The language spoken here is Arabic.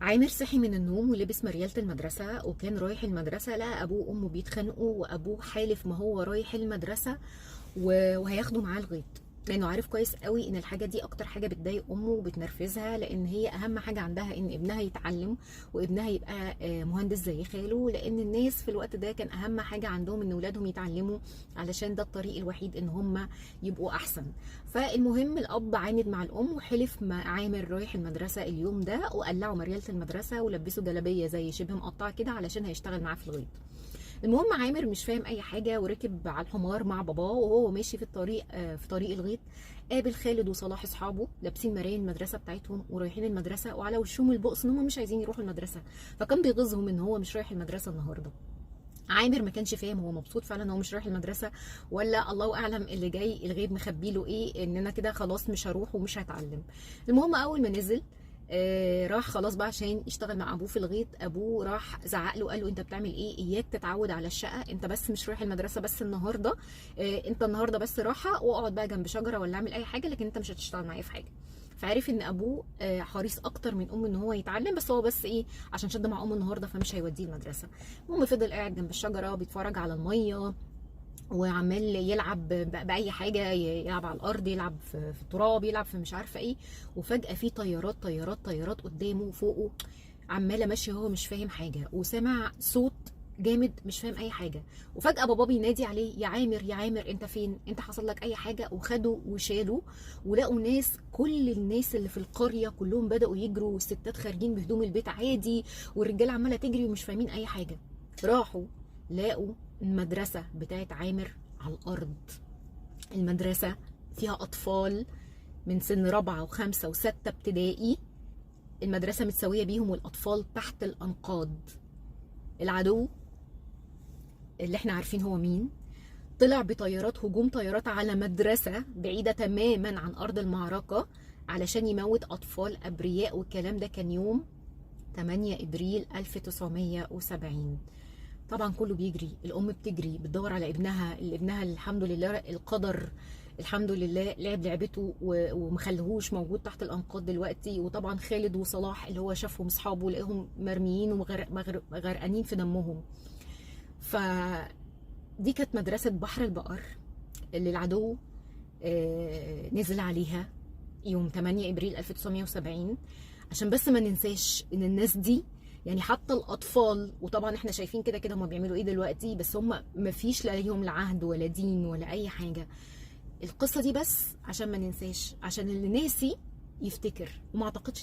عامر صحي من النوم ولبس مريالة المدرسة وكان رايح المدرسة، لقى أبوه وأمه بيتخانقوا، وأبوه حالف ما هو رايح المدرسة وهياخده معاه الغيط، لأنه عارف كويس قوي إن الحاجة دي أكتر حاجة بتضايق أمه وبتنرفزها، لأن هي أهم حاجة عندها إن ابنها يتعلم وابنها يبقى مهندس زي خاله، لأن الناس في الوقت ده كان أهم حاجة عندهم إن ولادهم يتعلموا، علشان ده الطريق الوحيد إن هم يبقوا أحسن. فالمهم الأب عاند مع الأم وحلف مع عامر رايح المدرسة اليوم ده، وقلعوا مريالة المدرسة ولبسوا جلابية زي شبه مقطعة كده علشان هيشتغل معاه في الغيط. المهم عامر مش فاهم اي حاجه وركب على الحمار مع باباه، وهو ماشي في الطريق في طريق الغيط قابل خالد وصلاح اصحابه لابسين مرايل المدرسه بتاعتهم ورايحين المدرسه، وعلى وشهم البؤس ان هم مش عايزين يروحوا المدرسه، فكان بيغيظهم ان هو مش رايح المدرسه النهارده. عامر ما كانش فاهم هو مبسوط فعلا ان هو مش رايح المدرسه، ولا الله اعلم اللي جاي الغيب مخبي له ايه، ان انا كده خلاص مش هروح ومش هتعلم. المهم اول ما نزل راح خلاص بقى عشان يشتغل مع ابوه في الغيط، ابوه راح زعق له قال له انت بتعمل ايه، اياك تتعود على الشقه، انت بس مش رايح المدرسه بس النهارده، انت النهارده بس راحه واقعد بقى جنب شجره ولا اعمل اي حاجه، لكن انت مش هتشتغل معايا في حاجه. فعرف ان ابوه حريص اكتر من امه ان هو يتعلم، بس هو بس ايه عشان شد مع امه النهارده فمش هيوديه المدرسه. المهم فضل قاعد جنب الشجره بيتفرج على الميه وعمال يلعب باي حاجه، يلعب على الارض، يلعب في التراب، يلعب في مش عارفه ايه، وفجاه في طيارات طيارات طيارات قدامه وفوقه عماله ماشيه، هو مش فاهم حاجه، وسمع صوت جامد مش فاهم اي حاجه، وفجاه بابا بينادي عليه يا عامر يا عامر انت فين، انت حصل لك اي حاجه، وخدوا وشالوا ولقوا ناس، كل الناس اللي في القريه كلهم بداوا يجروا، والستات خارجين بهدوم البيت عادي، والرجاله عماله تجري ومش فاهمين اي حاجه. راحوا لقوا المدرسة بتاعت عامر على الأرض. المدرسة فيها أطفال من سن رابعة وخمسة وستة ابتدائي، المدرسة متساوية بيهم والأطفال تحت الأنقاض. العدو اللي احنا عارفين هو مين طلع بطيارات، هجوم طيارات على مدرسة بعيدة تماما عن أرض المعركة علشان يموت أطفال أبرياء، والكلام ده كان يوم 8 إبريل 1970. طبعا كله بيجري، الام بتجري بتدور على ابنها، اللي ابنها الحمد لله القدر الحمد لله لعب لعبته ومخليهوش موجود تحت الانقاض دلوقتي. وطبعا خالد وصلاح اللي هو شافهم اصحابه لقاهم مرميين وغرقانين في دمهم. فدي كانت مدرسة بحر البقر اللي العدو نزل عليها يوم 8 ابريل 1970، عشان بس ما ننساش ان الناس دي يعني حتى الاطفال، وطبعا احنا شايفين كده كده هم بيعملوا ايه دلوقتي، بس هم ما فيش لا ليهم لا عهد ولا دين ولا اي حاجه. القصه دي بس عشان ما ننساش، عشان اللي ناسي يفتكر، وما اعتقدش